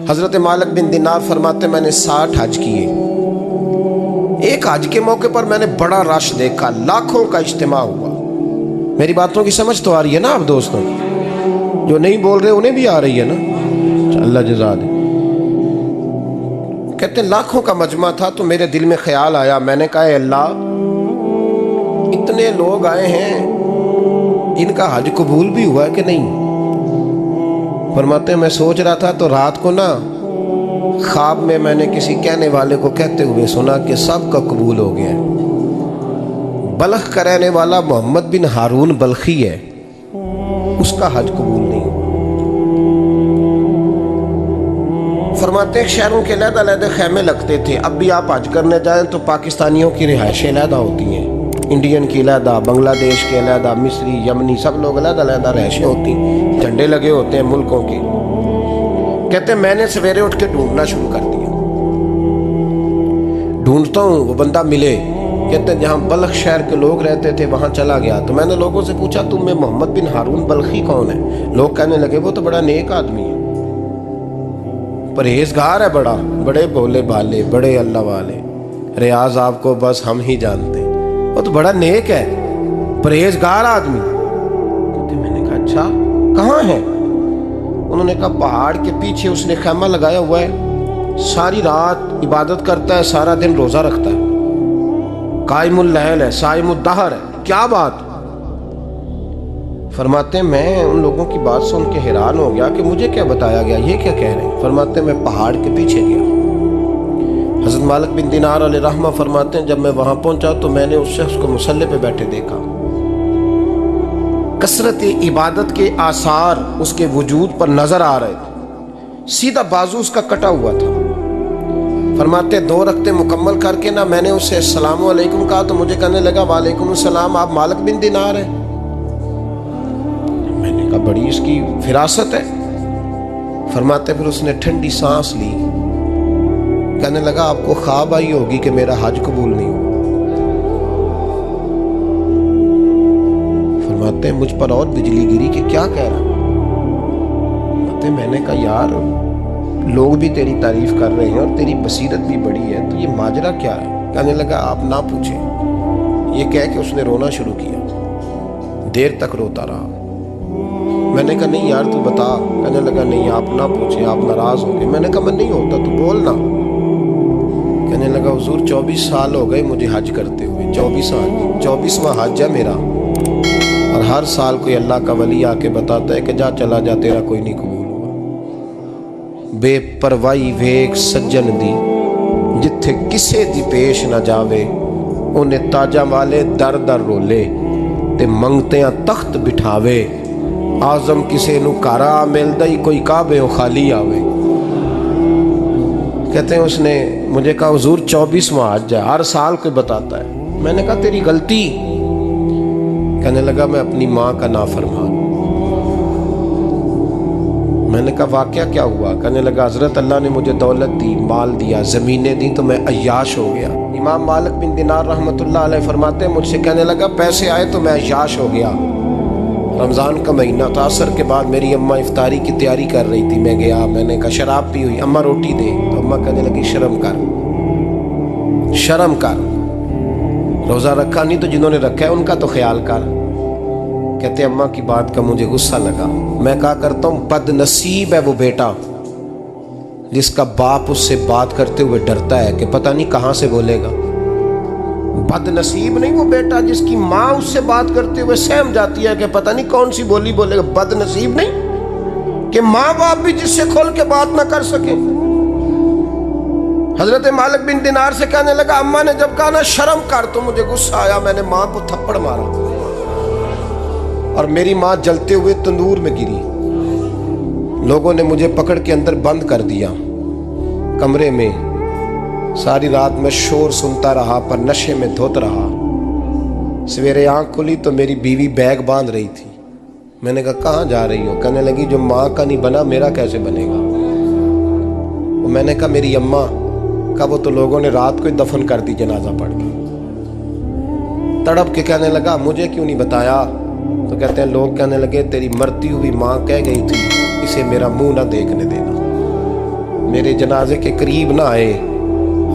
حضرت مالک بن دینار فرماتے میں نے 60 حج کیے. ایک حج کے موقع پر میں نے بڑا رش دیکھا، لاکھوں کا اجتماع ہوا. میری باتوں کی سمجھ تو آ رہی ہے نا آپ دوستوں؟ جو نہیں بول رہے انہیں بھی آ رہی ہے نا؟ اللہ جزا دے. کہتے ہیں لاکھوں کا مجمع تھا تو میرے دل میں خیال آیا. میں نے کہا اے اللہ، اتنے لوگ آئے ہیں، ان کا حج قبول بھی ہوا ہے کہ نہیں؟ فرماتے ہیں میں سوچ رہا تھا تو رات کو نا خواب میں نے کسی کہنے والے کو کہتے ہوئے سنا کہ سب کا قبول ہو گیا ہے. بلخ کا رہنے والا محمد بن ہارون بلخی ہے، اس کا حج قبول نہیں. فرماتے ہیں شہروں کے علیحدہ علیحدہ خیمے لگتے تھے. اب بھی آپ حج کرنے جائیں تو پاکستانیوں کی رہائشیں علیحدہ ہوتی ہیں، انڈین کی علیحدہ، بنگلہ دیش کے علیحدہ، مصری، یمنی، سب لوگ علیحدہ علیحدہ رہائشیں ہوتی ہیں، جھنڈے لگے ہوتے ہیں ملکوں کے. کہتے ہیں میں نے سویرے اٹھ کے ڈھونڈنا شروع کر دیا. ڈھونڈتا ہوں وہ بندہ ملے. کہتے ہیں جہاں بلخ شہر کے لوگ رہتے تھے وہاں چلا گیا تو میں نے لوگوں سے پوچھا تم میں محمد بن ہارون بلخی کون ہے؟ لوگ کہنے لگے وہ تو بڑا نیک آدمی ہے، پرہیزگار ہے، بڑے بولے بھالے، بڑے اللہ والے. ریاض آپ کو بس ہم ہی جانتے ہیں، وہ تو بڑا نیک ہے، پرہیزگار آدمی. میں نے کہا اچھا کہاں ہے؟ انہوں نے کہا پہاڑ کے پیچھے اس نے خیمہ لگایا ہوا ہے، ساری رات عبادت کرتا ہے، سارا دن روزہ رکھتا ہے، قائم اللیل ہے، صائم الدہر ہے. کیا بات؟ فرماتے ہیں میں ان لوگوں کی بات سن کے حیران ہو گیا کہ مجھے کیا بتایا گیا، یہ کیا کہہ رہے ہیں. فرماتے ہیں میں پہاڑ کے پیچھے گیا. حضرت مالک بن دینار علیہ رحمہ فرماتے ہیں جب میں وہاں پہنچا تو میں نے اس شخص کو مصلی پہ بیٹھے دیکھا. کثرت عبادت کے آثار اس کے وجود پر نظر آ رہے تھے. سیدھا بازو اس کا کٹا ہوا تھا. فرماتے 2 رکعتیں مکمل کر کے نا میں نے اسے السلام علیکم کہا تو مجھے کہنے لگا وعلیکم السلام، آپ مالک بن دینار ہیں؟ میں نے کہا بڑی اس کی فراست ہے. فرماتے پھر اس نے ٹھنڈی سانس لی، کہنے لگا آپ کو خواب آئی ہوگی کہ میرا حج قبول نہیں ہوا. فرماتے ہیں مجھ پر اور بجلی گری کہ کیا کہہ رہا. فرماتے میں نے کہا یار لوگ بھی تیری تعریف کر رہے ہیں اور تیری بصیرت بھی بڑی ہے، تو یہ ماجرا کیا ہے؟ کہنے لگا آپ نہ پوچھیں. یہ کہہ کے اس نے رونا شروع کیا، دیر تک روتا رہا. میں نے کہا نہیں یار تو بتا. کہنے لگا نہیں آپ نہ پوچھیں، آپ ناراض ہوں گے. میں نے کہا میں نہیں ہوتا، تو بولنا. کہنے لگا حضور 24 سال ہو گئے مجھے حج کرتے ہوئے، 24 سال، 24واں حج ہے میرا، اور ہر سال کوئی اللہ کا ولی آ کے بتاتا ہے کہ جا چلا جا تیرا کوئی نہیں قبول ہوا. بے پروائی ویک سجن دی جتھے کسے دی پیش نہ جاوے، انہیں تاجاں والے در در رولے تے منگتیاں تخت بٹھاوے. آزم کسے نو کارا ملدا ہی کوئی کعبے و خالی آوے. کہتے ہیں اس نے مجھے کہا حضور 24واں حج ہے، ہر سال کوئی بتاتا ہے. میں نے کہا تیری غلطی. کہنے لگا میں اپنی ماں کا نافرمان. میں نے کہا واقعہ کیا ہوا؟ کہنے لگا حضرت اللہ نے مجھے دولت دی، مال دیا، زمینیں دی تو میں عیاش ہو گیا. امام مالک بن دینار رحمۃ اللہ علیہ فرماتے ہیں مجھ سے کہنے لگا پیسے آئے تو میں عیاش ہو گیا. رمضان کا مہینہ تھا، عصر کے بعد میری اماں افطاری کی تیاری کر رہی تھی. میں گیا، میں نے کہا شراب پی ہوئی، اماں روٹی دے. تو اماں کہنے لگی شرم کر، شرم کر، روزہ رکھا نہیں تو جنہوں نے رکھا ہے ان کا تو خیال کر. کہتے اماں کی بات کا مجھے غصہ لگا. میں کہا کرتا ہوں بد نصیب ہے وہ بیٹا جس کا باپ اس سے بات کرتے ہوئے ڈرتا ہے کہ پتہ نہیں کہاں سے بولے گا. بد نصیب نہیں وہ بیٹا جس کی ماں اس سے بات کرتے ہوئے سہم جاتی ہے کہ پتہ نہیں کون سی بولی بولے گا. بد نصیب نہیں کہ ماں باپ بھی جس سے کھول کے بات نہ کر سکے. حضرت مالک بن دینار سے کہنے لگا اماں نے جب کہا نا شرم کر تو مجھے غصہ آیا. میں نے ماں کو تھپڑ مارا اور میری ماں جلتے ہوئے تندور میں گری. لوگوں نے مجھے پکڑ کے اندر بند کر دیا کمرے میں. ساری رات میں شور سنتا رہا پر نشے میں دھوت رہا. سویرے آنکھ کھلی تو میری بیوی بیگ باندھ رہی تھی. میں نے کہا کہاں جا رہی ہو؟ کہنے لگی جو ماں کا نہیں بنا میرا کیسے بنے گا. میں نے کہا میری اماں کا وہ تو لوگوں نے رات کو ہی دفن کر دی جنازہ پڑھ کے. تڑپ کے کہنے لگا مجھے کیوں نہیں بتایا؟ تو کہتے ہیں لوگ کہنے لگے تیری مرتی ہوئی ماں کہہ گئی تھی اسے میرا منہ نہ دیکھنے دینا. میرے جنازے کے قریب نہ آئے۔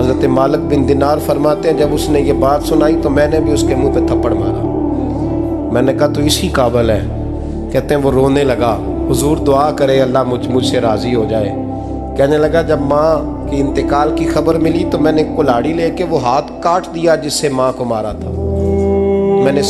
حضرت مالک بن دینار فرماتے ہیں جب اس نے یہ بات سنائی تو میں نے بھی اس کے منہ پہ تھپڑ مارا۔ میں نے کہا تو اسی قابل ہے۔ کہتے ہیں وہ رونے لگا، حضور دعا کرے اللہ مجھ سے راضی ہو جائے۔ کہنے لگا جب ماں کی انتقال کی خبر ملی تو میں نے کلاڑی لے کے وہ ہاتھ کاٹ دیا جس سے ماں کو مارا تھا۔ میں نے